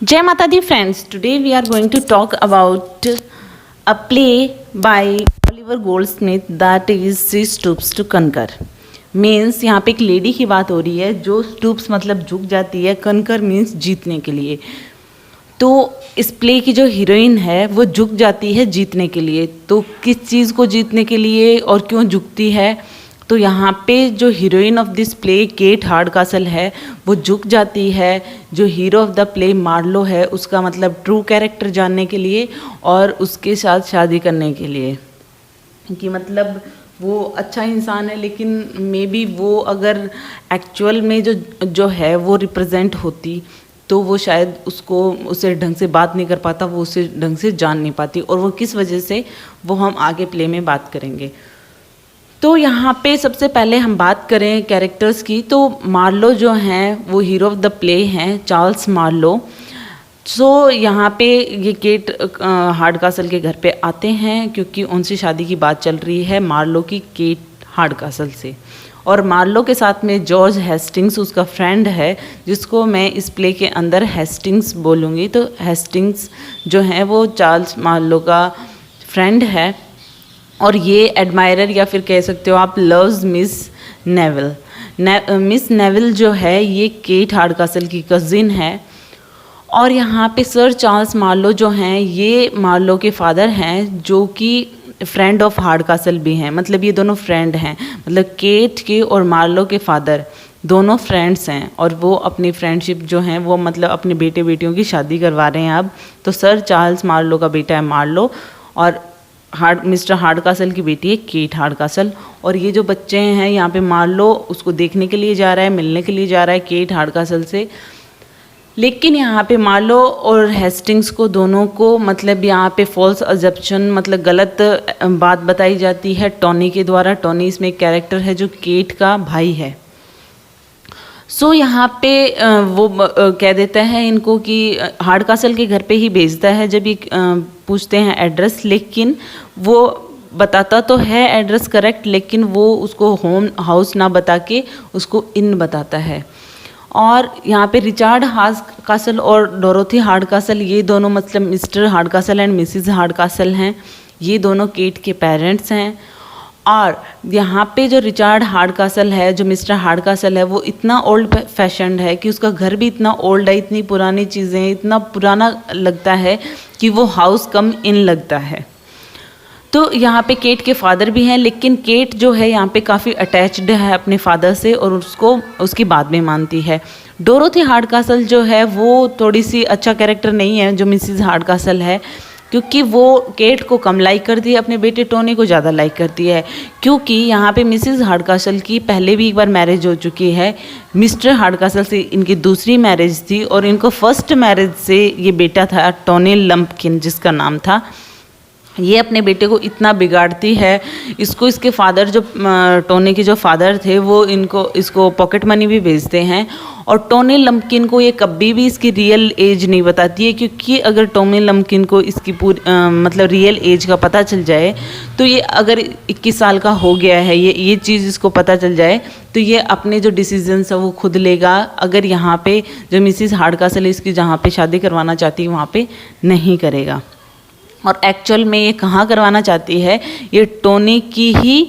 Jai Mata Di friends, today we are going to talk about a play by Oliver Goldsmith that is She Stoops to Conquer. Means यहाँ पे एक lady की बात हो रही है जो स्टूप्स मतलब झुक जाती है, कनकर मीन्स जीतने के लिए। तो इस प्ले की जो हीरोइन है वो झुक जाती है जीतने के लिए। तो किस चीज़ को जीतने के लिए और क्यों झुकती है, तो यहाँ पे जो heroine of this play Kate Hardcastle है वो झुक जाती है जो hero of the play Marlow है उसका मतलब ट्रू कैरेक्टर जानने के लिए और उसके साथ शादी करने के लिए। कि मतलब वो अच्छा इंसान है लेकिन मे बी वो अगर एक्चुअल में जो है वो रिप्रेजेंट होती तो वो शायद उसे ढंग से बात नहीं कर पाता, वो उसे ढंग से जान नहीं पाती, और वो किस वजह से वो हम आगे प्ले में बात करेंगे। तो यहाँ पे सबसे पहले हम बात करें कैरेक्टर्स की, तो मार्लो जो हैं वो हीरो ऑफ द प्ले हैं, चार्ल्स मार्लो। सो यहाँ पे ये केट हार्डकासल के घर पे आते हैं क्योंकि उनसे शादी की बात चल रही है मार्लो की केट हार्डकासल से। और मार्लो के साथ में जॉर्ज हेस्टिंग्स उसका फ्रेंड है जिसको मैं इस प्ले के अंदर हेस्टिंग्स बोलूँगी। तो हेस्टिंग्स जो है वो चार्ल्स मार्लो का फ्रेंड है और ये एडमायरर या फिर कह सकते हो आप loves miss Neville. Miss Neville जो है ये केट हार्डकासल की कज़िन है। और यहाँ पे सर चार्ल्स मार्लो जो हैं ये मार्लो के फादर हैं जो कि फ्रेंड ऑफ हार्डकासल भी हैं। मतलब ये दोनों फ्रेंड हैं, मतलब केट के और मार्लो के फादर दोनों फ्रेंड्स हैं और वो अपनी फ्रेंडशिप जो है वो मतलब अपने बेटे बेटियों की शादी करवा रहे हैं अब। तो सर चार्ल्स मार्लो का बेटा है मार्लो और मिस्टर हार्डकासल की बेटी है केट हार्डकासल। और ये जो बच्चे हैं यहाँ पे मार्लो उसको देखने के लिए जा रहा है, मिलने के लिए जा रहा है केट हार्डकासल से। लेकिन यहाँ पे मार्लो और हेस्टिंग्स को दोनों को मतलब यहाँ पे फॉल्स अजम्पशन मतलब गलत बात बताई जाती है टॉनी के द्वारा। टॉनी इसमें एक कैरेक्टर है जो केट का भाई है। सो यहाँ पे वो कह देता है इनको कि हार्डकासल के घर पे ही भेजता है जब ये पूछते हैं एड्रेस, लेकिन वो बताता तो है एड्रेस करेक्ट, लेकिन वो उसको होम हाउस ना बता के उसको इन बताता है। और यहाँ पे रिचार्ड हार्डकासल और डोरोथी हार्डकासल ये दोनों मतलब मिस्टर हार्डकासल एंड मिसिज हार्डकासल हैं, ये दोनों केट के पेरेंट्स हैं। और यहाँ पे जो रिचार्ड हार्डकासल है, जो मिस्टर हार्डकासल है, वो इतना ओल्ड फैशन्ड है कि उसका घर भी इतना ओल्ड है, इतनी पुरानी चीज़ें, इतना पुराना लगता है कि वो हाउस कम इन लगता है। तो यहाँ पे केट के फादर भी हैं, लेकिन केट जो है यहाँ पे काफ़ी अटैच्ड है अपने फादर से और उसकी बात भी मानती है। डोरोथी हार्डकासल जो है वो थोड़ी सी अच्छा कैरेक्टर नहीं है जो मिसिज हार्डकासल है, क्योंकि वो केट को कम लाइक करती है, अपने बेटे टोनी को ज़्यादा लाइक करती है। क्योंकि यहाँ पे मिसिज हार्डकासल की पहले भी एक बार मैरिज हो चुकी है, मिस्टर हार्डकासल से इनकी दूसरी मैरिज थी और इनको फर्स्ट मैरिज से ये बेटा था टोनी लंपकिन जिसका नाम था। ये अपने बेटे को इतना बिगाड़ती है, इसके फादर जो टोनी के जो फादर थे वो इसको पॉकेट मनी भी भेजते हैं। और टोनी लंपकिन को ये कभी भी इसकी रियल एज नहीं बताती है, क्योंकि अगर टोनी लंपकिन को इसकी पूरी मतलब रियल एज का पता चल जाए तो ये अगर 21 साल का हो गया है, ये चीज़ इसको पता चल जाए तो ये अपने जो डिसीजंस है वो खुद लेगा। अगर यहाँ पे जो मिसिज हार्डकासल इसकी जहाँ पे शादी करवाना चाहती है वहाँ पे नहीं करेगा। और एक्चुअल में ये कहाँ करवाना चाहती है, ये टोनी की ही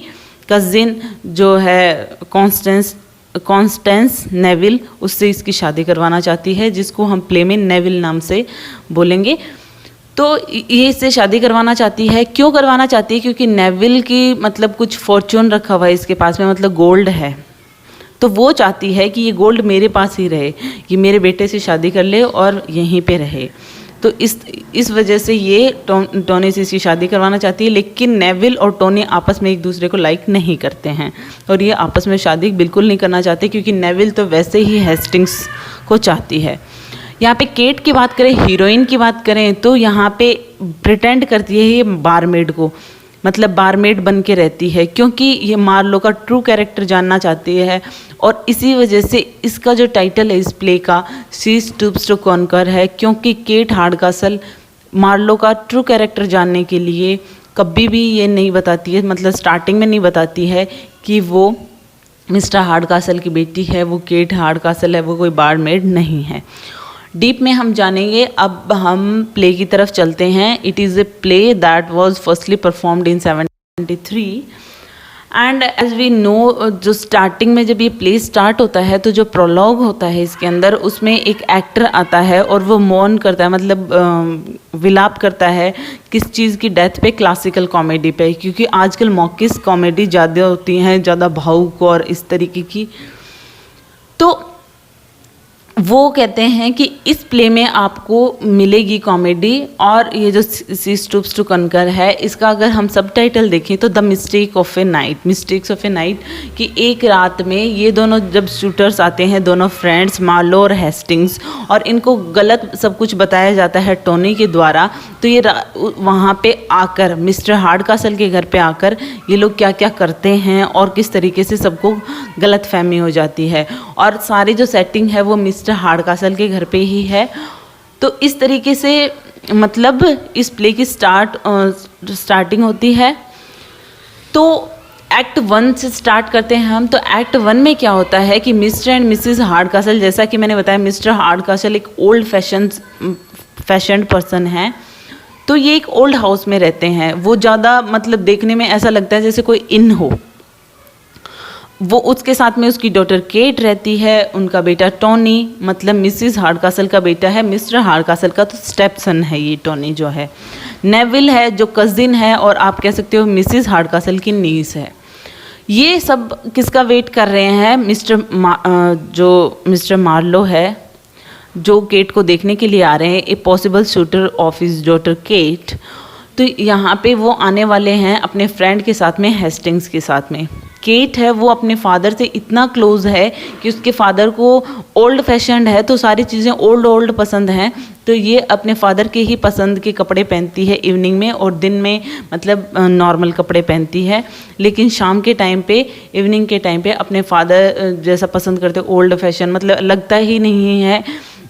कज़िन जो है कॉन्स्टेंस नेविल, उससे इसकी शादी करवाना चाहती है, जिसको हम प्ले में नेविल नाम से बोलेंगे। तो ये इससे शादी करवाना चाहती है। क्यों करवाना चाहती है? क्योंकि नेविल की मतलब कुछ फॉर्च्यून रखा हुआ है इसके पास में, मतलब गोल्ड है। तो वो चाहती है कि ये गोल्ड मेरे पास ही रहे, ये मेरे बेटे से शादी कर ले और यहीं पे रहे। तो इस वजह से ये टोनी से इसकी शादी करवाना चाहती है। लेकिन नेविल और टोनी आपस में एक दूसरे को लाइक नहीं करते हैं और ये आपस में शादी बिल्कुल नहीं करना चाहते, क्योंकि नेविल तो वैसे ही हेस्टिंग्स को चाहती है। यहाँ पे केट की बात करें, हीरोइन की बात करें, तो यहाँ पे प्रिटेंड करती है ये बारमेड को, मतलब बारमेड बन के रहती है, क्योंकि ये मार्लो का ट्रू कैरेक्टर जानना चाहती है। और इसी वजह से इसका जो टाइटल है इस प्ले का शी स्टूप्स टू कॉन्कर है, क्योंकि केट हार्डकासल मार्लो का ट्रू कैरेक्टर जानने के लिए कभी भी ये नहीं बताती है, मतलब स्टार्टिंग में नहीं बताती है कि वो मिस्टर हार्डकासल की बेटी है, वो केट हार्डकासल है, वो कोई बारमेड नहीं है। डीप में हम जानेंगे। अब हम प्ले की तरफ चलते हैं। It is a play that was firstly performed in 1793 and as we know, जो स्टार्टिंग में जब ये प्ले स्टार्ट होता है तो जो प्रोलॉग होता है इसके अंदर, उसमें एक एक्टर आता है और वो मौन करता है, मतलब विलाप करता है किस चीज़ की डेथ पे, क्लासिकल कॉमेडी पे, क्योंकि आजकल मॉकिस कॉमेडी ज़्यादा होती हैं, ज़्यादा भावुक और इस तरीके की। तो वो कहते हैं कि इस प्ले में आपको मिलेगी कॉमेडी, और ये जो शी स्टूप्स टू कनकर है, इसका अगर हम सब टाइटल देखें तो the mistake of A night, mistakes of A night, कि एक रात में ये दोनों जब शूटर्स आते हैं, दोनों फ्रेंड्स मार्लो और हेस्टिंग्स, और इनको गलत सब कुछ बताया जाता है टोनी के द्वारा। तो ये वहाँ पे आकर, मिस्टर हार्डकासल के घर पे आकर ये लोग क्या क्या करते हैं और किस तरीके से सबको गलत फहमी हो जाती है, और सारी जो सेटिंग है वो मिस्टर हार्डकासल के घर पे ही है। तो इस तरीके से मतलब इस प्ले की स्टार्टिंग होती है। तो एक्ट 1 से स्टार्ट करते हैं हम। तो एक्ट 1 में क्या होता है कि मिस्टर एंड मिसेस हार्डकासल, जैसा कि मैंने बताया, मिस्टर हार्डकासल एक ओल्ड फैशन पर्सन है। तो ये एक ओल्ड हाउस में रहते हैं। वो ज़्यादा मतलब देखने में ऐसा लगता है जैसे कोई इन हो। वो उसके साथ में उसकी डॉटर केट रहती है, उनका बेटा टोनी, मतलब मिसिस हार्डकासल का बेटा है, मिस्टर हार्डकासल का तो स्टेप सन है ये टोनी जो है। नेविल है जो कजिन है, और आप कह सकते हो मिसिस हार्डकासल की नीस है। ये सब किसका वेट कर रहे हैं? जो मिस्टर मार्लो है, जो केट को देखने के लिए आ रहे हैं, a possible shooter of his daughter Kate. तो यहाँ पे वो आने वाले हैं अपने फ्रेंड के साथ में, हेस्टिंग्स के साथ में। केट है वो अपने फादर से इतना क्लोज है कि उसके फादर को ओल्ड फैशन्ड है, तो सारी चीज़ें ओल्ड पसंद हैं। तो ये अपने फादर के ही पसंद के कपड़े पहनती है इवनिंग में, और दिन में मतलब नॉर्मल कपड़े पहनती है। लेकिन शाम के टाइम पे, इवनिंग के टाइम पे अपने फादर जैसा पसंद करते, ओल्ड फैशन, मतलब लगता ही नहीं है,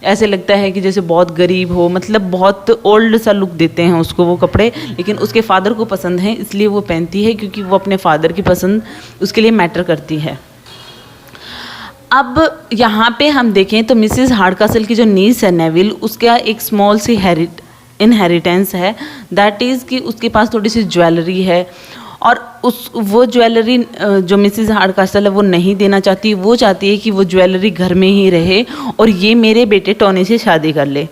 ऐसे लगता है कि जैसे बहुत गरीब हो, मतलब बहुत ओल्ड सा लुक देते हैं उसको वो कपड़े। लेकिन उसके फादर को पसंद है, इसलिए वो पहनती है, क्योंकि वो अपने फादर की पसंद उसके लिए मैटर करती है। अब यहाँ पे हम देखें तो मिसिस हार्डकासल की जो नीस है नेविल, उसका एक स्मॉल सी इनहेरिटेंस है, दैट इज़ कि उसके पास थोड़ी सी ज्वेलरी है, और वो ज्वेलरी जो मिसिस हार्डकासल है वो नहीं देना चाहती। वो चाहती है कि वो ज्वेलरी घर में ही रहे और ये मेरे बेटे टोनी से शादी कर ले।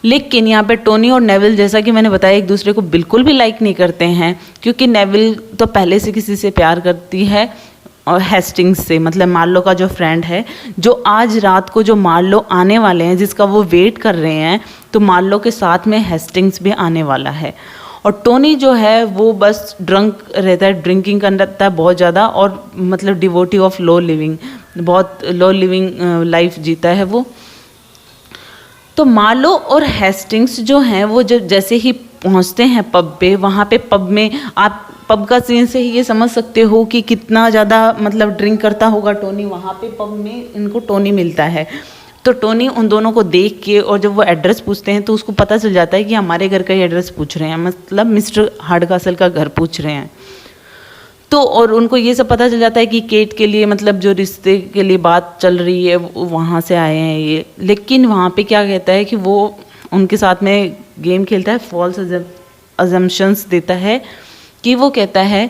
लेकिन यहाँ पे टोनी और नेविल, जैसा कि मैंने बताया, एक दूसरे को बिल्कुल भी लाइक नहीं करते हैं, क्योंकि नेविल तो पहले से किसी से प्यार करती है, और हेस्टिंग्स से, मतलब मार्लो का जो फ्रेंड है, जो आज रात को जो मार्लो आने वाले हैं, जिसका वो वेट कर रहे हैं, तो मार्लो के साथ में हेस्टिंग्स भी आने वाला है। और टोनी जो है वो बस ड्रंक रहता है, ड्रिंकिंग करता है बहुत ज़्यादा, और मतलब डिवोटी ऑफ लो लिविंग, बहुत लो लिविंग लाइफ जीता है वो। तो मार्लो और हेस्टिंग्स जो हैं वो जब जैसे ही पहुंचते हैं पब पे, वहाँ पे पब में आप पब का सीन से ही ये समझ सकते हो कि कितना ज़्यादा मतलब ड्रिंक करता होगा टोनी। वहाँ पे पब में इनको टोनी मिलता है। तो टोनी उन दोनों को देख के, और जब वो एड्रेस पूछते हैं तो उसको पता चल जाता है कि हमारे घर का ही एड्रेस पूछ रहे हैं, मतलब मिस्टर हार्डकासल का घर पूछ रहे हैं। तो और उनको ये सब पता चल जाता है कि केट के लिए, मतलब जो रिश्ते के लिए बात चल रही है, वहाँ से आए हैं ये। लेकिन वहाँ पे क्या कहता है कि वो उनके साथ में गेम खेलता है, फॉल्स अजम्पशंस देता है, कि वो कहता है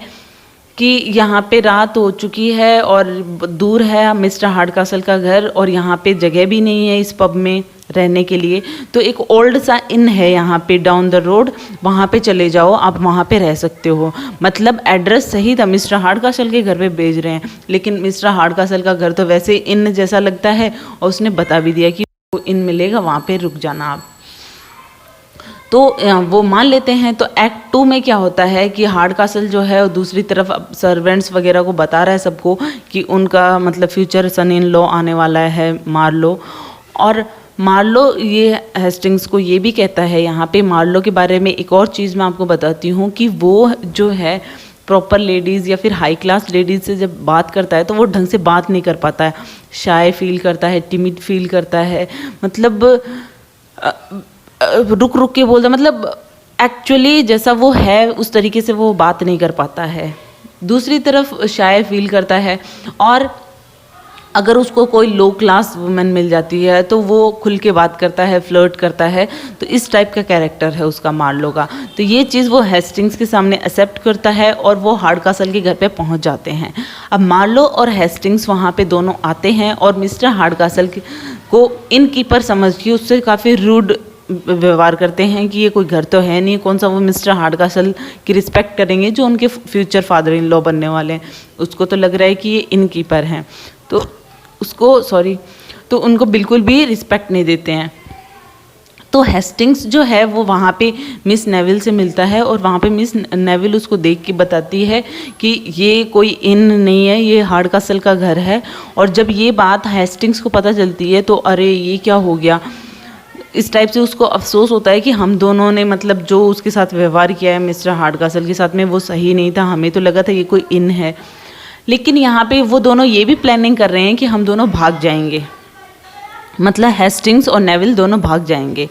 कि यहाँ पे रात हो चुकी है और दूर है मिस्टर हार्डकासल का घर, और यहाँ पे जगह भी नहीं है इस पब में रहने के लिए। तो एक ओल्ड सा इन है यहाँ पे डाउन द रोड, वहाँ पे चले जाओ, आप वहाँ पे रह सकते हो। मतलब एड्रेस सही था, मिस्टर हार्डकासल के घर पे भेज रहे हैं, लेकिन मिस्टर हार्डकासल का घर तो वैसे इन जैसा लगता है, और उसने बता भी दिया कि वो इन मिलेगा, वहाँ पे रुक जाना आप। तो वो मान लेते हैं। तो एक्ट 2 में क्या होता है कि हार्डकासल जो है दूसरी तरफ सर्वेंट्स वगैरह को बता रहा है सबको कि उनका मतलब फ्यूचर सन इन लॉ आने वाला है मार्लो। और मार्लो ये हेस्टिंग्स को ये भी कहता है, यहाँ पे मार्लो के बारे में एक और चीज़ मैं आपको बताती हूँ कि वो जो है प्रॉपर लेडीज़ या फिर हाई क्लास लेडीज़ से जब बात करता है तो वो ढंग से बात नहीं कर पाता है, शाय फील करता है, टिमिड फील करता है, मतलब रुक रुक के बोलता, मतलब एक्चुअली जैसा वो है उस तरीके से वो बात नहीं कर पाता है। दूसरी तरफ शाय फील करता है, और अगर उसको कोई लो क्लास वुमेन मिल जाती है तो वो खुल के बात करता है, फ्लर्ट करता है। तो इस टाइप का कैरेक्टर है उसका मार्लो का। तो ये चीज़ वो हेस्टिंग्स के सामने एक्सेप्ट करता है और वो हार्डकासल के घर पे पहुंच जाते हैं। अब मार्लो और हेस्टिंग्स वहाँ पे दोनों आते हैं और मिस्टर हार्डकासल को इनकीपर समझ के उससे काफ़ी रूड व्यवहार करते हैं कि ये कोई घर तो है नहीं, कौन सा वो मिस्टर हार्डकासल की रिस्पेक्ट करेंगे जो उनके फ्यूचर फादर इन लॉ बनने वाले हैं। उसको तो लग रहा है कि ये इनकीपर हैं, तो उनको बिल्कुल भी रिस्पेक्ट नहीं देते हैं। तो हेस्टिंग्स जो है वो वहाँ पे मिस नेविल से मिलता है और वहाँ पे मिस नेविल उसको देख के बताती है कि ये कोई इन नहीं है, ये हार्डकासल का घर है। और जब ये बात हेस्टिंग्स को पता चलती है तो अरे ये क्या हो गया, इस टाइप से उसको अफसोस होता है कि हम दोनों ने मतलब जो उसके साथ व्यवहार किया है मिस्टर हार्डकासल के साथ में वो सही नहीं था, हमें तो लगा था ये कोई इन है। लेकिन यहाँ पे वो दोनों ये भी प्लानिंग कर रहे हैं कि हम दोनों भाग जाएंगे, मतलब हेस्टिंग्स और नेविल दोनों भाग जाएंगे।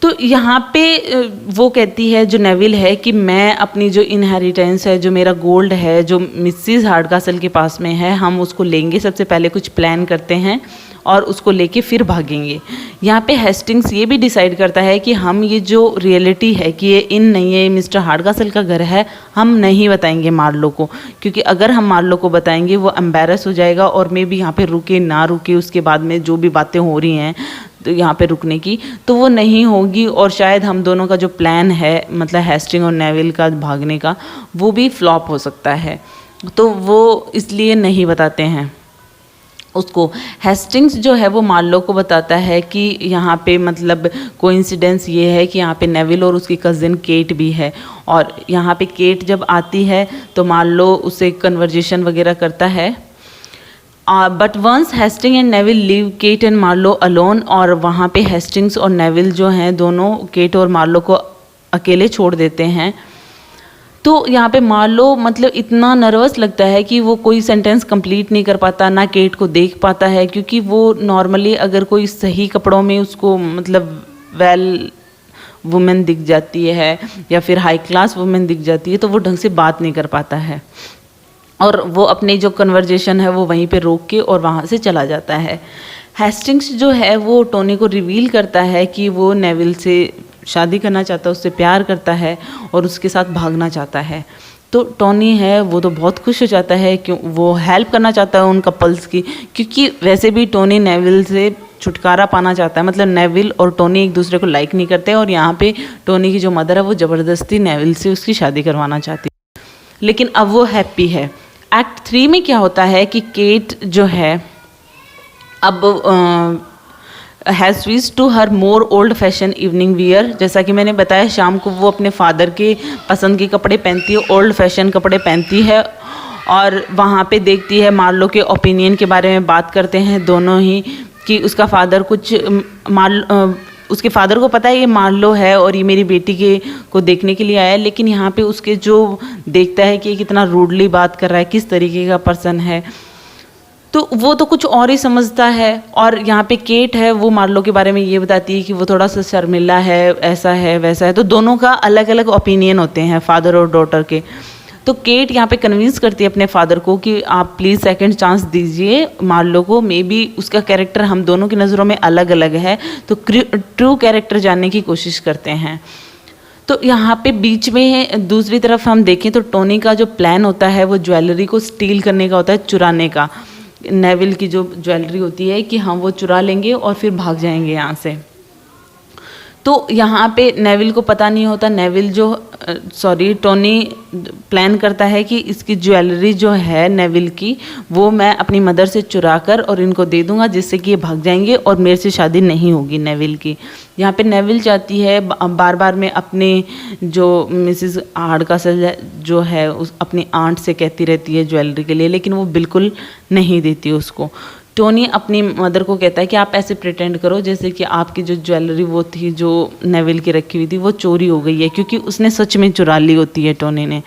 तो यहाँ पे वो कहती है जो नेविल है कि मैं अपनी जो इनहेरिटेंस है, जो मेरा गोल्ड है, जो मिसिस हार्डकासल के पास में है, हम उसको लेंगे। सबसे पहले कुछ प्लान करते हैं और उसको लेके फिर भागेंगे। यहाँ पे हेस्टिंग्स ये भी डिसाइड करता है कि हम ये जो रियलिटी है कि ये इन नहीं है, मिस्टर हार्डकासल का घर है, हम नहीं बताएंगे मार्लो को, क्योंकि अगर हम मार्लो को बताएंगे वो एम्बेरस हो जाएगा और मे भी यहाँ पे रुके ना रुके, उसके बाद में जो भी बातें हो रही हैं तो यहाँ पे रुकने की तो वो नहीं होगी और शायद हम दोनों का जो प्लान है मतलब हेस्टिंग और नेविल का भागने का वो भी फ्लॉप हो सकता है। तो वो इसलिए नहीं बताते हैं उसको। हेस्टिंग्स जो है वो मार्लो को बताता है कि यहाँ पे मतलब कोइंसिडेंस ये है कि यहाँ पे नेविल और उसकी कज़िन केट भी है। और यहाँ पे केट जब आती है तो मार्लो उसे कन्वर्जेशन वगैरह करता है। But once Hasting and Neville leave Kate and Marlow alone, और वहाँ पे हेस्टिंग्स और नेविल जो हैं दोनों केट और मार्लो को अकेले छोड़ देते हैं। तो यहाँ पे मार्लो मतलब इतना नर्वस लगता है कि वो कोई सेंटेंस कंप्लीट नहीं कर पाता, ना केट को देख पाता है, क्योंकि वो नॉर्मली अगर कोई सही कपड़ों में उसको मतलब वेल वुमेन दिख जाती है या फिर हाई क्लास वुमेन दिख जाती है तो वो ढंग से बात नहीं कर पाता है और वो अपनी जो कन्वर्जेशन है वो वहीं पे रोक के और वहाँ से चला जाता है। हेस्टिंग्स जो है वो टोनी को रिवील करता है कि वो नेविल से शादी करना चाहता है, उससे प्यार करता है और उसके साथ भागना चाहता है। तो टोनी है वो तो बहुत खुश हो जाता है, क्यों वो हेल्प करना चाहता है उन कपल्स की, क्योंकि वैसे भी टोनी नेविल से छुटकारा पाना चाहता है। मतलब नेविल और टोनी एक दूसरे को लाइक नहीं करते और यहाँ पे टोनी की जो मदर है वो ज़बरदस्ती नेविल से उसकी शादी करवाना चाहती है, लेकिन अब वो हैप्पी है। एक्ट 3 में क्या होता है कि केट जो है अब has switch to her more old fashion evening wear. जैसा कि मैंने बताया शाम को वो अपने फादर के पसंद के कपड़े पहनती है, ओल्ड फैशन कपड़े पहनती है और वहाँ पे देखती है मार्लो के ओपिनियन के बारे में बात करते हैं दोनों ही कि उसका फादर कुछ उसके फादर को पता है ये मार्लो है और ये मेरी बेटी को देखने के लिए आया है, लेकिन यहाँ पे उसके जो देखता है कि ये कितना रूडली बात कर रहा है, किस तरीके का पर्सन है, तो वो तो कुछ और ही समझता है। और यहाँ पे केट है वो मार्लो के बारे में ये बताती है कि वो थोड़ा सा शर्मिला है, ऐसा है वैसा है। तो दोनों का अलग अलग ओपिनियन होते हैं फादर और डॉटर के। तो केट यहाँ पे कन्विंस करती है अपने फादर को कि आप प्लीज़ सेकंड चांस दीजिए मार्लो को, मे बी उसका कैरेक्टर हम दोनों की नज़रों में अलग अलग है, तो ट्रू कैरेक्टर जानने की कोशिश करते हैं। तो यहाँ पे बीच में दूसरी तरफ हम देखें तो टोनी का जो प्लान होता है वो ज्वेलरी को स्टील करने का होता है, चुराने का। नेविल की जो ज्वेलरी होती है कि हम वो चुरा लेंगे और फिर भाग जाएंगे यहाँ से। तो यहाँ पे नेविल को पता नहीं होता, टोनी प्लान करता है कि इसकी ज्वेलरी जो है नेविल की वो मैं अपनी मदर से चुरा कर और इनको दे दूंगा, जिससे कि ये भाग जाएंगे और मेरे से शादी नहीं होगी नेविल की। यहाँ पे नेविल चाहती है बार बार में अपने जो मिसिस हार्डकासल जो है उस अपनी आंट से कहती रहती है ज्वेलरी के लिए, लेकिन वो बिल्कुल नहीं देती उसको। टोनी अपनी मदर को कहता है कि आप ऐसे प्रिटेंड करो जैसे कि आपकी जो ज्वेलरी वो थी जो नेविल की रखी हुई थी वो चोरी हो गई है, क्योंकि उसने सच में चुरा ली होती है टोनी ने।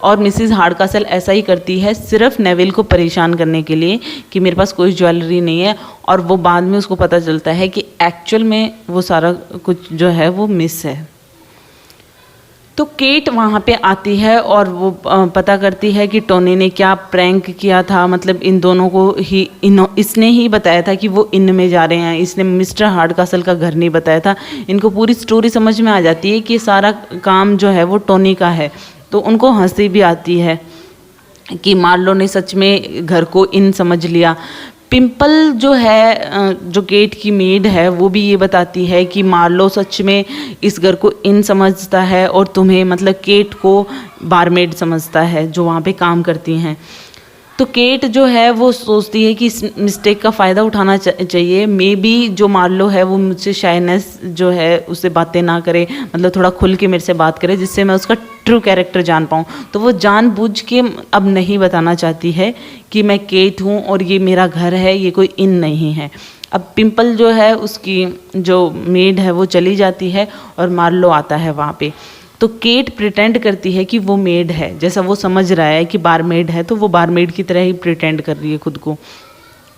और मिसिस हार्डकासल ऐसा ही करती है सिर्फ नेविल को परेशान करने के लिए कि मेरे पास कोई ज्वेलरी नहीं है, और वो बाद में उसको पता चलता है कि एक्चुअल में वो सारा कुछ जो है वो मिस है। तो केट वहाँ पे आती है और वो पता करती है कि टोनी ने क्या प्रैंक किया था, मतलब इन दोनों को ही इसने ही बताया था कि वो इन में जा रहे हैं, इसने मिस्टर हार्डकासल का घर नहीं बताया था। इनको पूरी स्टोरी समझ में आ जाती है कि सारा काम जो है वो टोनी का है। तो उनको हंसी भी आती है कि मार्लो ने सच में घर को इन समझ लिया। पिंपल जो है, जो केट की मेड है, वो भी ये बताती है कि मार्लो सच में इस घर को इन समझता है और तुम्हें, मतलब केट को बारमेड समझता है जो वहाँ पे काम करती हैं। तो केट जो है वो सोचती है कि इस मिस्टेक का फ़ायदा उठाना चाहिए। मे बी जो मार्लो है वो मुझसे शाइनेस जो है उससे बातें ना करे, मतलब थोड़ा खुल के मेरे से बात करे जिससे मैं उसका ट्रू कैरेक्टर जान पाऊँ। तो वो जानबूझ के अब नहीं बताना चाहती है कि मैं केट हूँ और ये मेरा घर है, ये कोई इन नहीं है। अब पिंपल जो है उसकी जो मेड है वो चली जाती है और मार्लो आता है वहाँ पे। तो केट प्रिटेंड करती है कि वो मेड है, जैसा वो समझ रहा है कि बारमेड है तो वो बारमेड की तरह ही प्रिटेंड कर रही है खुद को,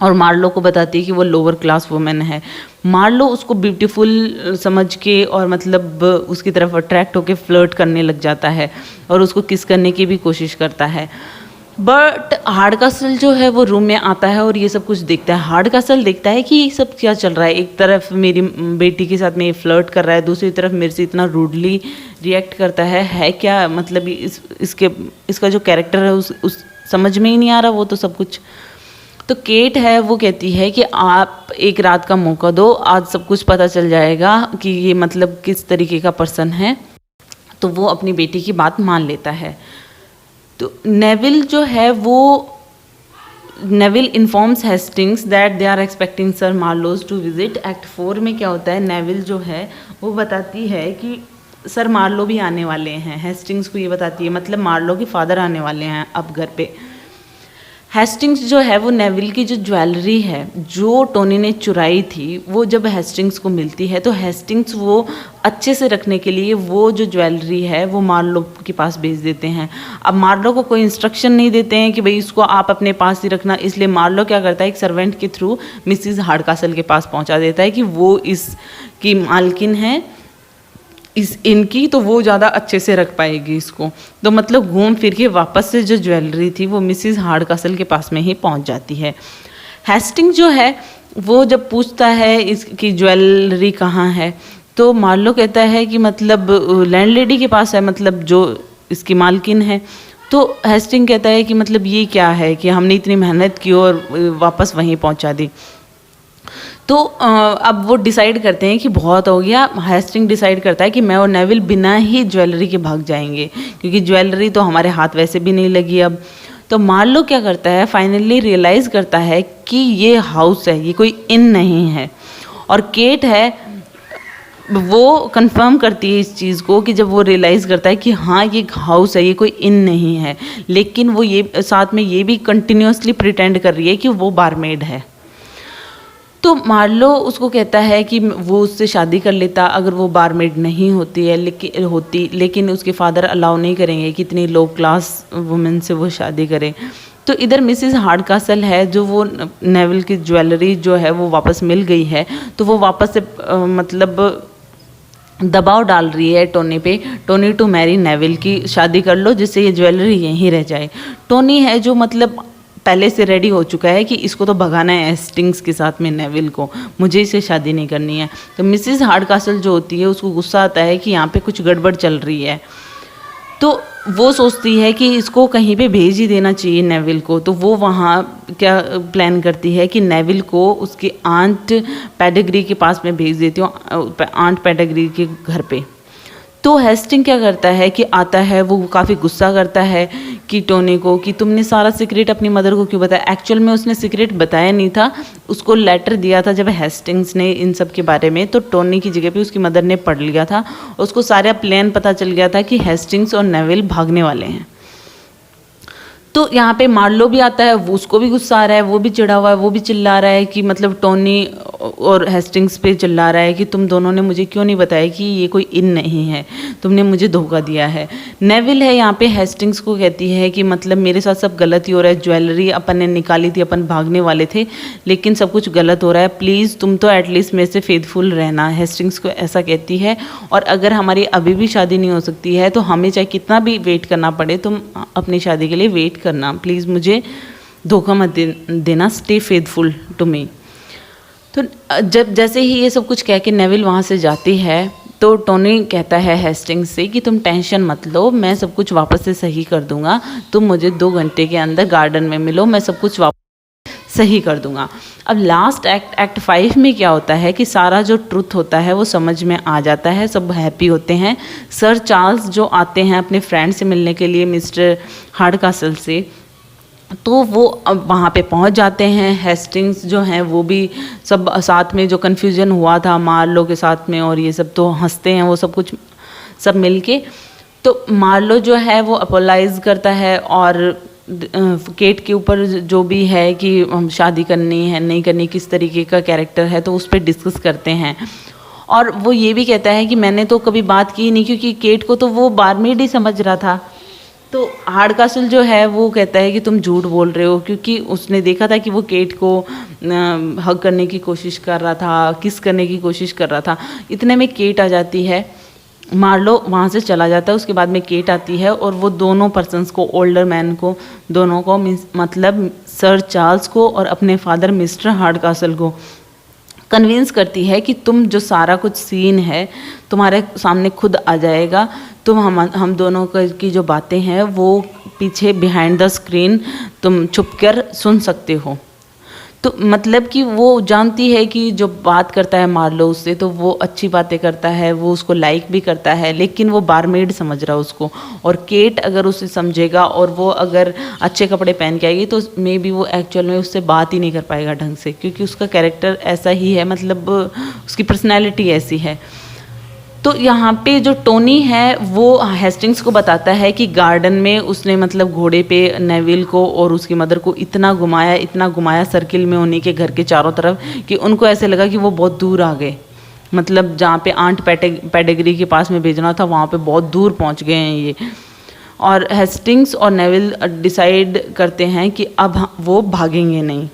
और मार्लो को बताती है कि वो लोअर क्लास वुमेन है। मार्लो उसको ब्यूटीफुल समझ के और मतलब उसकी तरफ अट्रैक्ट होके फ्लर्ट करने लग जाता है और उसको किस करने की भी कोशिश करता है। बट हार्डकासल जो है वो रूम में आता है और ये सब कुछ देखता है। हार्डकासल देखता है कि ये सब क्या चल रहा है, एक तरफ मेरी बेटी के साथ में ये फ्लर्ट कर रहा है, दूसरी तरफ मेरे से इतना रूडली रिएक्ट करता है क्या मतलब इसका जो कैरेक्टर है उस समझ में ही नहीं आ रहा वो तो सब कुछ। तो केट है वो कहती है कि आप एक रात का मौका दो, आज सब कुछ पता चल जाएगा कि ये मतलब किस तरीके का पर्सन है। तो वो अपनी बेटी की बात मान लेता है। तो नेविल जो है वो Neville informs Hastings that they are expecting sir Marlows to visit. Act 4 में क्या होता है, नेविल जो है वो बताती है कि सर मार्लो भी आने वाले हैं। हेस्टिंग्स को ये बताती है, मतलब मार्लो के फादर आने वाले हैं अब घर पे। हेस्टिंग्स जो है वो नेविल की जो ज्वेलरी है जो टोनी ने चुराई थी वो जब हेस्टिंग्स को मिलती है तो हेस्टिंग्स वो अच्छे से रखने के लिए वो जो ज्वेलरी है वो मार्लो के पास भेज देते हैं। अब मार्लो को कोई इंस्ट्रक्शन नहीं देते हैं कि भाई इसको आप अपने पास ही रखना, इसलिए मार्लो क्या करता है एक सर्वेंट के थ्रू मिसिज हार्डकासल के पास पहुंचा देता है कि वो इसकी मालकिन है इनकी, तो वो ज़्यादा अच्छे से रख पाएगी इसको। तो मतलब घूम फिर के वापस से जो ज्वेलरी थी वो मिसिज हार्डकासल के पास में ही पहुंच जाती है। हेस्टिंग जो है वो जब पूछता है इसकी ज्वेलरी कहाँ है तो मार्लो कहता है कि मतलब लैंडलेडी के पास है, मतलब जो इसकी मालकिन है। तो हेस्टिंग कहता है कि मतलब ये क्या है कि हमने इतनी मेहनत की और वापस वहीं पहुंचा दी। तो अब वो डिसाइड करते हैं कि बहुत हो गया। हेस्टिंग डिसाइड करता है कि मैं और नेविल बिना ही ज्वेलरी के भाग जाएंगे क्योंकि ज्वेलरी तो हमारे हाथ वैसे भी नहीं लगी अब। तो मार्लो क्या करता है, फाइनली रियलाइज़ करता है कि ये हाउस है, ये कोई इन नहीं है। और केट है वो कंफर्म करती है इस चीज़ को कि जब वो रियलाइज़ करता है कि हाँ ये हाउस है, ये कोई इन नहीं है, लेकिन वो ये साथ में ये भी कंटिन्यूसली प्रिटेंड कर रही है कि वो बारमेड है। तो मार्लो उसको कहता है कि वो उससे शादी कर लेता अगर वो बारमेड नहीं होती है, लेकिन उसके फादर अलाउ नहीं करेंगे कि इतनी लो क्लास वुमेन से वो शादी करे। तो इधर मिसिज हार्डकासल है जो वो नेविल की ज्वेलरी जो है वो वापस मिल गई है तो वो वापस से मतलब दबाव डाल रही है टोनी टू मैरी नेविल की शादी कर लो जिससे ये ज्वेलरी यहीं रह जाए। टोनी है जो मतलब पहले से रेडी हो चुका है कि इसको तो भगाना है हेस्टिंग्स के साथ में नेविल को, मुझे इसे शादी नहीं करनी है। तो मिसिज हार्डकासल जो होती है उसको गुस्सा आता है कि यहाँ पे कुछ गड़बड़ चल रही है। तो वो सोचती है कि इसको कहीं पे भेज ही देना चाहिए नेविल को। तो वो वहाँ क्या प्लान करती है कि नेविल को उसकी आंट पेडिग्री के पास में भेज देती हूँ, आंट पेडिग्री के घर पे। तो हेस्टिंग क्या करता है कि आता है, वो काफ़ी गुस्सा करता है कि टोनी को कि तुमने सारा सीक्रेट अपनी मदर को क्यों बताया। एक्चुअल में उसने सीक्रेट बताया नहीं था, उसको लेटर दिया था जब हेस्टिंग्स ने इन सब के बारे में, तो टोनी की जगह पे उसकी मदर ने पढ़ लिया था। उसको सारा प्लान पता चल गया था कि हेस्टिंग्स और नेविल भागने वाले हैं। तो यहाँ पे मार्लो भी आता है, वो उसको भी गुस्सा आ रहा है, वो भी चिढ़ा हुआ है, वो भी चिल्ला रहा है कि मतलब टोनी और हेस्टिंग्स पे चिल्ला रहा है कि तुम दोनों ने मुझे क्यों नहीं बताया कि ये कोई इन नहीं है, तुमने मुझे धोखा दिया है। नेविल है यहाँ पे हेस्टिंग्स को कहती है कि मतलब मेरे साथ सब गलत ही हो रहा है, ज्वेलरी अपन ने निकाली थी, अपन भागने वाले थे, लेकिन सब कुछ गलत हो रहा है, प्लीज़ तुम तो एटलीस्ट मेरे से फेथफुल रहना। हेस्टिंग्स को ऐसा कहती है। और अगर हमारी अभी भी शादी नहीं हो सकती है तो हमें चाहे कितना भी वेट करना पड़े, तुम अपनी शादी के लिए वेट करना, प्लीज़ मुझे धोखा मत देना, स्टे फेथफुल टू मी। तो जब जैसे ही ये सब कुछ कह के नेविल वहाँ से जाती है तो टोनी कहता है हेस्टिंग्स से कि तुम टेंशन मत लो, मैं सब कुछ वापस से सही कर दूंगा, तुम मुझे 2 घंटे के अंदर गार्डन में मिलो, मैं सब कुछ वापस सही कर दूंगा। अब लास्ट एक्ट 5 में क्या होता है कि सारा जो ट्रुथ होता है वो समझ में आ जाता है, सब हैप्पी होते हैं। सर चार्ल्स जो आते हैं अपने फ्रेंड से मिलने के लिए, मिस्टर हार्डकासल से, तो वो अब वहाँ पे पहुँच जाते हैं। हेस्टिंग्स जो हैं वो भी सब साथ में, जो कन्फ्यूजन हुआ था मार्लो के साथ में और ये सब, तो हंसते हैं वो सब कुछ सब मिलके। तो मार्लो जो है वो अपोलाइज करता है और केट के ऊपर जो भी है कि हम शादी करनी है नहीं करनी, किस तरीके का कैरेक्टर है, तो उस पर डिस्कस करते हैं। और वो ये भी कहता है कि मैंने तो कभी बात की नहीं, क्योंकि केट को तो वो बारमेड ही समझ रहा था। तो हार्डकासल जो है वो कहता है कि तुम झूठ बोल रहे हो, क्योंकि उसने देखा था कि वो केट को हग करने की कोशिश कर रहा था, किस करने की कोशिश कर रहा था। इतने में केट आ जाती है, मार्लो वहाँ से चला जाता है। उसके बाद में केट आती है और वो दोनों पर्सन्स को, ओल्डर मैन को, दोनों को, मतलब सर चार्ल्स को और अपने फादर मिस्टर हार्डकासल को कन्विंस करती है कि तुम जो सारा कुछ सीन है तुम्हारे सामने खुद आ जाएगा, तुम हम दोनों की जो बातें हैं वो पीछे बिहाइंड द स्क्रीन तुम छुप कर सुन सकते हो। तो मतलब कि वो जानती है कि जो बात करता है मार्लो उससे, तो वो अच्छी बातें करता है, वो उसको लाइक भी करता है, लेकिन वो बारमेड समझ रहा है उसको। और केट अगर उसे समझेगा और वो अगर अच्छे कपड़े पहन के आएगी तो मे बी वो एक्चुअल में उससे बात ही नहीं कर पाएगा ढंग से, क्योंकि उसका कैरेक्टर ऐसा ही है, मतलब उसकी पर्सनैलिटी ऐसी है। तो यहाँ पे जो टोनी है वो हेस्टिंग्स को बताता है कि गार्डन में उसने मतलब घोड़े पे नेविल को और उसकी मदर को इतना घुमाया सर्किल में उन्हीं के घर के चारों तरफ, कि उनको ऐसे लगा कि वो बहुत दूर आ गए, मतलब जहाँ पे आंट पेडिग्री के पास में भेजना था वहाँ पे बहुत दूर पहुँच गए हैं ये। और हेस्टिंग्स और नेविल डिसाइड करते हैं कि अब वो भागेंगे नहीं,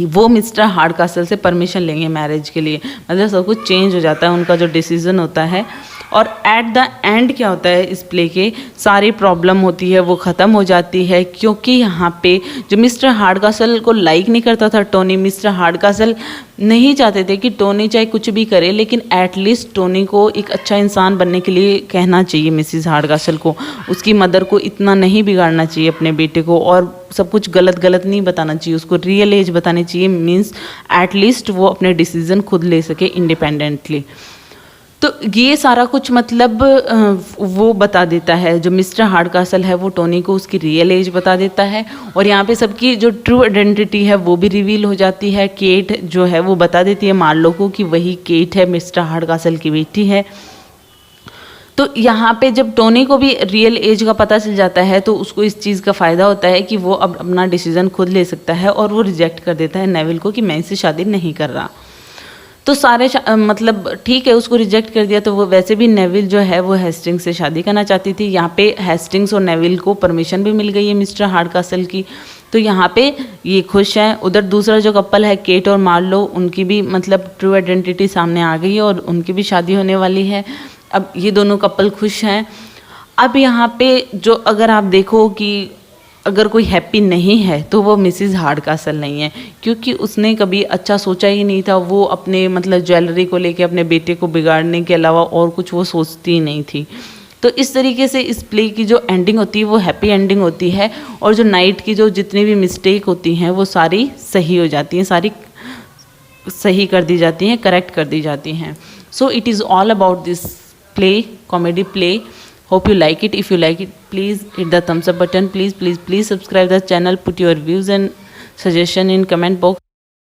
वो मिस्टर हार्डकासल से परमिशन लेंगे मैरिज के लिए। मतलब सब कुछ चेंज हो जाता है, उनका जो डिसीज़न होता है। और एट द एंड क्या होता है इस प्ले के, सारी प्रॉब्लम होती है वो ख़त्म हो जाती है, क्योंकि यहाँ पे जो मिस्टर हार्डकासल को लाइक नहीं करता था टोनी, मिस्टर हार्डकासल नहीं चाहते थे कि टोनी चाहे कुछ भी करे, लेकिन एटलीस्ट टोनी को एक अच्छा इंसान बनने के लिए कहना चाहिए मिसिस हार्डकासल को, उसकी मदर को इतना नहीं बिगाड़ना चाहिए अपने बेटे को, और सब कुछ गलत नहीं बताना चाहिए, उसको रियल एज बतानी चाहिए, मीन्स एटलीस्ट वो अपने डिसीज़न खुद ले सके इंडिपेंडेंटली। तो ये सारा कुछ मतलब वो बता देता है, जो मिस्टर हार्डकासल है वो टोनी को उसकी रियल एज बता देता है। और यहाँ पे सबकी जो ट्रू आइडेंटिटी है वो भी रिवील हो जाती है। केट जो है वो बता देती है मार्लो को कि वही केट है, मिस्टर हार्डकासल की बेटी है। तो यहाँ पे जब टोनी को भी रियल एज का पता चल जाता है तो उसको इस चीज़ का फ़ायदा होता है कि वो अब अपना डिसीज़न खुद ले सकता है, और वो रिजेक्ट कर देता है नेविल को कि मैं इससे शादी नहीं कर रहा। तो सारे मतलब ठीक है, उसको रिजेक्ट कर दिया। तो वो वैसे भी नेविल जो है वो हेस्टिंग्स से शादी करना चाहती थी। यहाँ पे हेस्टिंग्स और नेविल को परमिशन भी मिल गई है मिस्टर हार्डकासल की, तो यहाँ पे ये खुश हैं। उधर दूसरा जो कपल है केट और मार्लो, उनकी भी मतलब ट्रू आइडेंटिटी सामने आ गई है और उनकी भी शादी होने वाली है। अब ये दोनों कपल खुश हैं। अब यहाँ पे जो अगर आप देखो कि अगर कोई हैप्पी नहीं है तो वो मिसिस हार्डकासल नहीं है, क्योंकि उसने कभी अच्छा सोचा ही नहीं था। वो अपने मतलब ज्वेलरी को लेके अपने बेटे को बिगाड़ने के अलावा और कुछ वो सोचती ही नहीं थी। तो इस तरीके से इस प्ले की जो एंडिंग होती है वो हैप्पी एंडिंग होती है, और जो नाइट की जो जितनी भी मिस्टेक होती हैं वो सारी सही हो जाती हैं, सारी सही कर दी जाती हैं, करेक्ट कर दी जाती हैं। So it is all about this play, comedy play. Hope you like it. If you like it, please hit the thumbs up button. Please subscribe the channel. Put your views and suggestion in comment box.